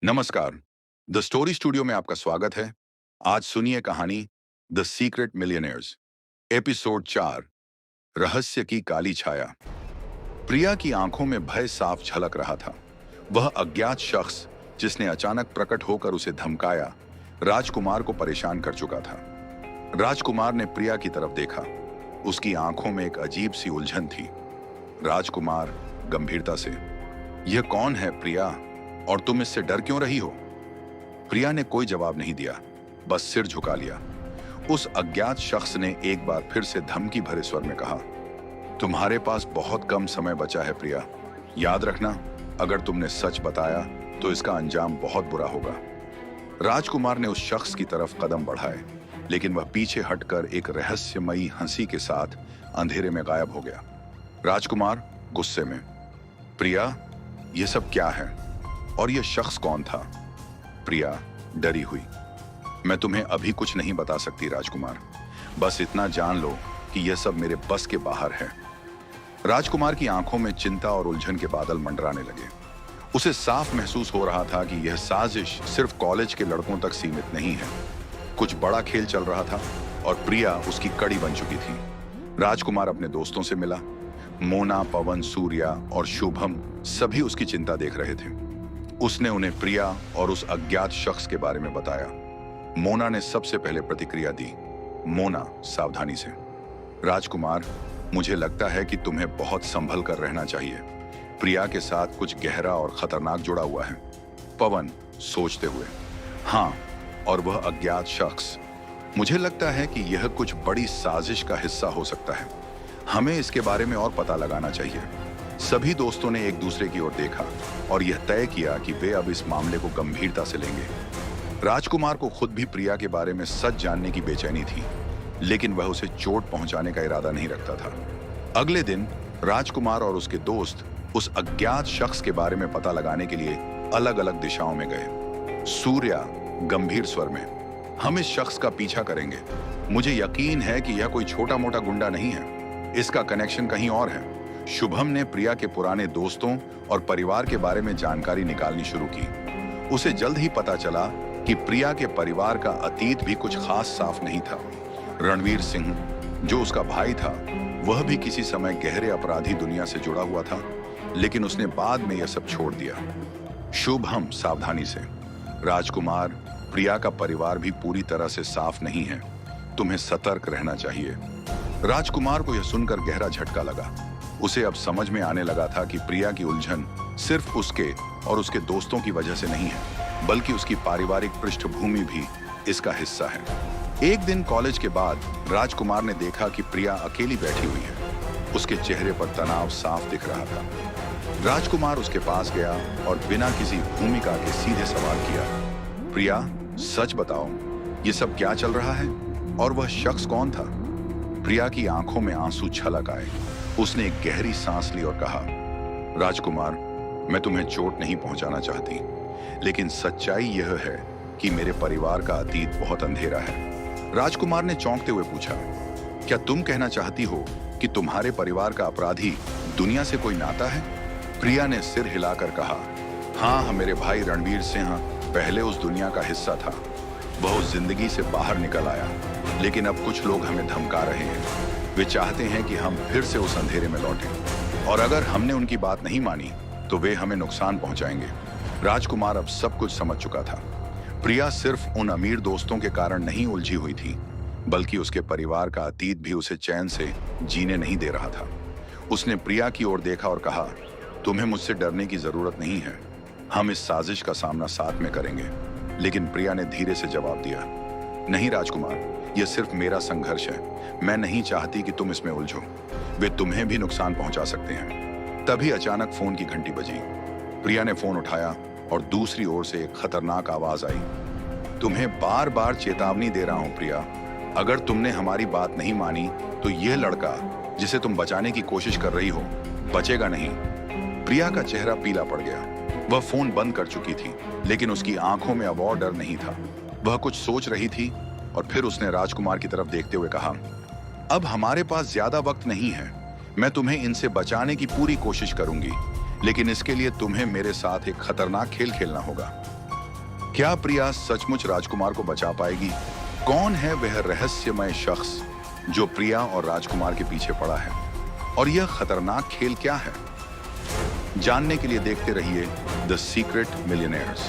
नमस्कार। The story studio में आपका स्वागत है। आज सुनिए कहानी द सीक्रेट मिलियनेयर्स, एपिसोड 4, रहस्य की काली छाया। प्रिया की आंखों में भय साफ झलक रहा था। वह अज्ञात शख्स जिसने अचानक प्रकट होकर उसे धमकाया, राजकुमार को परेशान कर चुका था। राजकुमार ने प्रिया की तरफ देखा। उसकी आंखों में एक अजीब सी उलझन थी। राजकुमार गंभीरता से, यह कौन है प्रिया, और तुम इससे डर क्यों रही हो? प्रिया ने कोई जवाब नहीं दिया, बस सिर झुका लिया। उस अज्ञात शख्स ने एक बार फिर से धमकी भरे स्वर में कहा, तुम्हारे पास बहुत कम समय बचा है प्रिया। याद रखना, अगर तुमने सच बताया तो इसका अंजाम बहुत बुरा होगा। राजकुमार ने उस शख्स की तरफ कदम बढ़ाए, लेकिन वह पीछे हटकर एक रहस्यमयी हंसी के साथ अंधेरे में गायब हो गया। राजकुमार गुस्से में, प्रिया, यह सब क्या है और यह शख्स कौन था? प्रिया डरी हुई, मैं तुम्हें अभी कुछ नहीं बता सकती राजकुमार। बस इतना जान लो कि यह सब मेरे बस के बाहर है। राजकुमार की आंखों में चिंता और उलझन के बादल मंडराने लगे। उसे साफ महसूस हो रहा था कि यह साजिश सिर्फ कॉलेज के लड़कों तक सीमित नहीं है। कुछ बड़ा खेल चल रहा था और प्रिया उसकी कड़ी बन चुकी थी। राजकुमार अपने दोस्तों से मिला। मोना, पवन, सूर्या और शुभम सभी उसकी चिंता देख रहे थे। उसने उन्हें प्रिया और उस अज्ञात शख्स के बारे में बताया। मोना ने सबसे पहले प्रतिक्रिया दी। मोना सावधानी से, राजकुमार, मुझे लगता है कि तुम्हें बहुत संभल कर रहना चाहिए। प्रिया के साथ कुछ गहरा और खतरनाक जुड़ा हुआ है। पवन सोचते हुए, हाँ, और वह अज्ञात शख्स, मुझे लगता है कि यह कुछ बड़ी साजिश का हिस्सा हो सकता है। हमें इसके बारे में और पता लगाना चाहिए। सभी दोस्तों ने एक दूसरे की ओर देखा और यह तय किया कि वे अब इस मामले को गंभीरता से लेंगे। राजकुमार को खुद भी प्रिया के बारे में सच जानने की बेचैनी थी, लेकिन वह उसे चोट पहुंचाने का इरादा नहीं रखता था। अगले दिन राजकुमार और उसके दोस्त उस अज्ञात शख्स के बारे में पता लगाने के लिए अलग अलग दिशाओं में गए। सूर्या गंभीर स्वर में, हम इस शख्स का पीछा करेंगे। मुझे यकीन है कि यह कोई छोटा मोटा गुंडा नहीं है, इसका कनेक्शन कहीं और है। शुभम ने प्रिया के पुराने दोस्तों और परिवार के बारे में जानकारी निकालनी शुरू की। उसे जल्द ही पता चला कि प्रिया के परिवार का अतीत भी कुछ खास साफ नहीं था। रणवीर सिंह, जो उसका भाई था, वह भी किसी समय गहरे अपराधी दुनिया से जुड़ा हुआ था, लेकिन उसने बाद में यह सब छोड़ दिया। शुभम सावधानी से, राजकुमार, प्रिया का परिवार भी पूरी तरह से साफ नहीं है, तुम्हें सतर्क रहना चाहिए। राजकुमार को यह सुनकर गहरा झटका लगा। उसे अब समझ में आने लगा था कि प्रिया की उलझन सिर्फ उसके और उसके दोस्तों की वजह से नहीं है, बल्कि उसकी पारिवारिक पृष्ठभूमि भी इसका हिस्सा है। एक दिन कॉलेज के बाद राजकुमार ने देखा कि प्रिया अकेली बैठी हुई है। उसके चेहरे पर तनाव साफ दिख रहा था। राजकुमार उसके पास गया और बिना किसी भूमिका के सीधे सवाल किया, प्रिया, सच बताओ, ये सब क्या चल रहा है और वह शख्स कौन था? प्रिया की आंखों में आंसू छलक आए। उसने एक गहरी सांस ली और कहा, राजकुमार, मैं तुम्हें चोट नहीं पहुंचाना चाहती, लेकिन सच्चाई यह है कि मेरे परिवार का अतीत बहुत अंधेरा है। राजकुमार ने चौंकते हुए पूछा, क्या तुम कहना चाहती हो कि तुम्हारे परिवार का अपराधी दुनिया से कोई नाता है? प्रिया ने सिर हिलाकर कहा, हाँ, मेरे भाई रणवीर सिंह पहले उस दुनिया का हिस्सा था। वह उस जिंदगी से बाहर निकल आया, लेकिन अब कुछ लोग हमें धमका रहे हैं। वे चाहते हैं कि हम फिर से उस अंधेरे में लौटें, और अगर हमने उनकी बात नहीं मानी तो वे हमें नुकसान पहुंचाएंगे। राजकुमार अब सब कुछ समझ चुका था। प्रिया सिर्फ उन अमीर दोस्तों के कारण नहीं उलझी हुई थी, बल्कि उसके परिवार का अतीत भी उसे चैन से जीने नहीं दे रहा था। उसने प्रिया की ओर देखा और कहा, तुम्हें मुझसे डरने की जरूरत नहीं है, हम इस साजिश का सामना साथ में करेंगे। लेकिन प्रिया ने धीरे से जवाब दिया, नहीं राजकुमार, यह सिर्फ मेरा संघर्ष है। मैं नहीं चाहती कि तुम इसमें उलझो। वे तुम्हें भी नुकसान पहुंचा सकते हैं। तभी अचानक फोन की घंटी बजी। प्रिया ने फोन उठाया और दूसरी ओर से एक खतरनाक आवाज आई, तुम्हें बार बार चेतावनी दे रहा हूं प्रिया, अगर तुमने हमारी बात नहीं मानी तो यह लड़का जिसे तुम बचाने की कोशिश कर रही हो बचेगा नहीं। प्रिया का चेहरा पीला पड़ गया। वह फोन बंद कर चुकी थी, लेकिन उसकी आंखों में अब और डर नहीं था। वह कुछ सोच रही थी और फिर उसने राजकुमार की तरफ देखते हुए कहा, अब हमारे पास ज्यादा वक्त नहीं है। मैं तुम्हें इनसे बचाने की पूरी कोशिश करूंगी, लेकिन इसके लिए तुम्हें मेरे साथ एक खतरनाक खेल खेलना होगा। क्या प्रिया सचमुच राजकुमार को बचा पाएगी? कौन है वह रहस्यमय शख्स जो प्रिया और राजकुमार के पीछे पड़ा है? और यह खतरनाक खेल क्या है? जानने के लिए देखते रहिए द सीक्रेट मिलियनेयर्स।